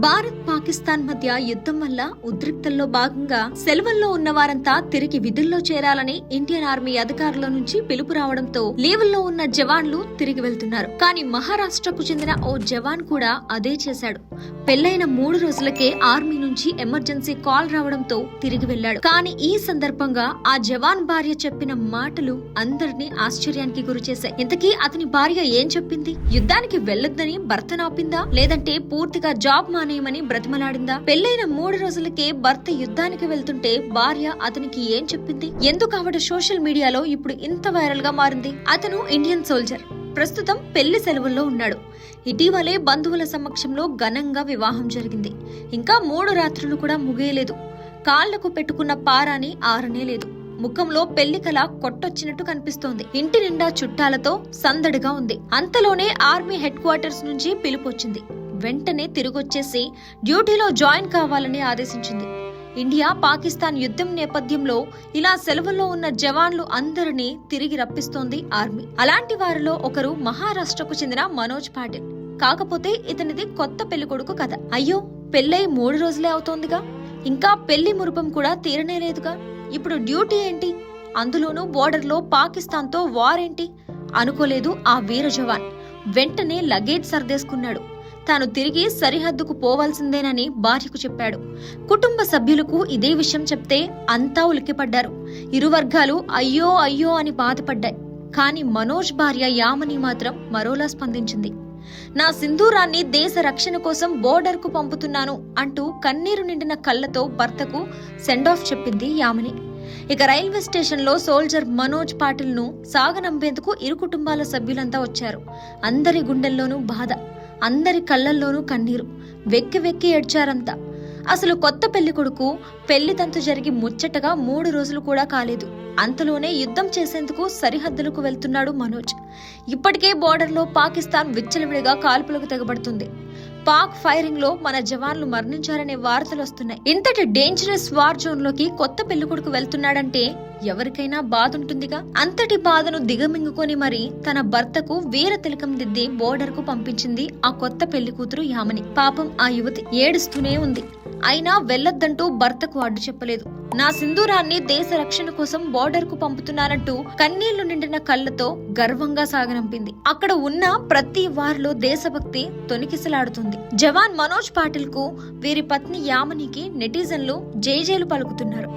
భారత్ పాకిస్తాన్ మధ్య యుద్ధం వల్ల ఉద్రిక్తల్లో భాగంగా సెలవుల్లో ఉన్న వారంతా తిరిగి విధుల్లో చేరాలని ఇండియన్ ఆర్మీ అధికారుల నుంచి పిలుపు రావడంతో లీవుల్లో ఉన్న జవాన్లు తిరిగి వెళ్తున్నారు. కానీ మహారాష్ట్రకు చెందిన ఓ జవాన్ కూడా అదే చేశాడు. పెళ్లైన 3 రోజులకే ఆర్మీ నుంచి ఎమర్జెన్సీ కాల్ రావడంతో తిరిగి వెళ్లాడు. కానీ ఈ సందర్భంగా ఆ జవాన్ భార్య చెప్పిన మాటలు అందరినీ ఆశ్చర్యానికి గురిచేశాయి. ఇంతకీ అతని భార్య ఏం చెప్పింది? యుద్ధానికి వెళ్లొద్దని భర్త నాపిందా, లేదంటే పూర్తిగా జాబ్ మానేయమని బ్రతిమలాడిందా? పెళ్లైన 3 రోజులకే భర్త యుద్ధానికి వెళ్తుంటే భార్య అతనికి ఏం చెప్పింది? ఎందుకు ఆవిడ సోషల్ మీడియాలో ఇప్పుడు ఇంత వైరల్ గా మారింది? అతను ఇండియన్ సోల్జర్, ప్రస్తుతం పెళ్లి సెలవుల్లో ఉన్నాడు. ఇటీవలే బంధువుల సమక్షంలో ఘనంగా వివాహం జరిగింది. ఇంకా 3 రాత్రులు కూడా ముగియలేదు. కాళ్లకు పెట్టుకున్న పారాని ఆరనే లేదు. ముఖంలో పెళ్లి కళ కొట్టొచ్చినట్టు కనిపిస్తోంది. ఇంటి నిండా చుట్టాలతో సందడిగా ఉంది. అంతలోనే ఆర్మీ హెడ్ క్వార్టర్స్ నుంచి పిలుపొచ్చింది. వెంటనే తిరిగొచ్చేసి డ్యూటీలో జాయిన్ కావాలని ఆదేశించింది. ఇండియా పాకిస్తాన్ యుద్ధం నేపథ్యంలో ఇలా సెలవుల్లో ఉన్న జవాన్లు అందరినీ తిరిగి రప్పిస్తోంది ఆర్మీ. అలాంటి వారిలో ఒకరు మహారాష్ట్రకు చెందిన మనోజ్ పాటిల్. కాకపోతే ఇతనిది కొత్త పెళ్లి కొడుకు కథ. అయ్యో, పెళ్లై 3 రోజులే అవుతోందిగా, ఇంకా పెళ్లి మురుపం కూడా తీరనే లేదుగా, ఇప్పుడు డ్యూటీ ఏంటి? అందులోనూ బోర్డర్లో పాకిస్తాన్ తో వార్ ఏంటి అనుకోలేదు ఆ వీర జవాన్. వెంటనే లగేజ్ సర్దేసుకున్నాడు. తాను తిరిగి సరిహద్దుకు పోవాల్సిందేనని భార్యకు చెప్పాడు. కుటుంబ సభ్యులకు ఇదే విషయం చెప్తే అంతా ఉలిక్కిపడ్డారు. ఇరు వర్గాలు అయ్యో అయ్యో అని బాధపడ్డాయి. కానీ మనోజ్ భార్య యామని మాత్రం మరోలా స్పందించింది. నా సింధూరాన్ని దేశ రక్షణ కోసం బోర్డర్ కు పంపుతున్నాను అంటూ కన్నీరు నిండిన కళ్లతో భర్తకు సెండ్ ఆఫ్ చెప్పింది యామని. ఇక రైల్వే స్టేషన్ లో సోల్జర్ మనోజ్ పాటిల్ ను సాగనంపేందుకు ఇరు కుటుంబాల సభ్యులంతా వచ్చారు. అందరి గుండెల్లోనూ బాధ, అందరి కళ్లల్లోనూ కన్నీరు. వెక్కి వెక్కి ఏడ్చారంతా. అసలు కొత్త పెళ్లి కొడుకు పెళ్లి తంతు జరిగి ముచ్చటగా 3 రోజులు కూడా కాలేదు. అంతలోనే యుద్ధం చేసేందుకు సరిహద్దులకు వెళ్తున్నాడు మనోజ్. ఇప్పటికే బోర్డర్లో పాకిస్తాన్ విచ్చలవిడిగా కాల్పులకు తెగబడుతుంది. పాక్ ఫైరింగ్ లో మన జవాన్లు మరణించారనే వార్తలు వస్తున్నాయి. ఇంతటి డేంజరస్ వార్ జోన్ లోకి కొత్త పెళ్లి కొడుకు వెళ్తున్నాడంటే ఎవరికైనా బాధ ఉంటుందిగా. అంతటి బాధను దిగమింగుకొని మరి తన భర్తకు వీర తిలకం దిద్ది బోర్డర్ కు పంపించింది ఆ కొత్త పెళ్లి కూతురు యామని. పాపం ఆ యువతి ఏడుస్తూనే ఉంది. అయినా వెళ్లొద్దంటూ భర్తకు అడ్డు చెప్పలేదు. నా సింధూరాన్ని దేశ రక్షణ కోసం బోర్డర్ కు పంపుతున్నానంటూ కన్నీళ్లు నిండిన కళ్లతో గర్వంగా సాగనంపింది. అక్కడ ఉన్న ప్రతి వారిలో దేశభక్తి తొణికిసలాడుతుంది. జవాన్ మనోజ్ పాటిల్ కు వీరి పత్ని యామనికి నెటిజన్లు జైజేలు పలుకుతున్నారు.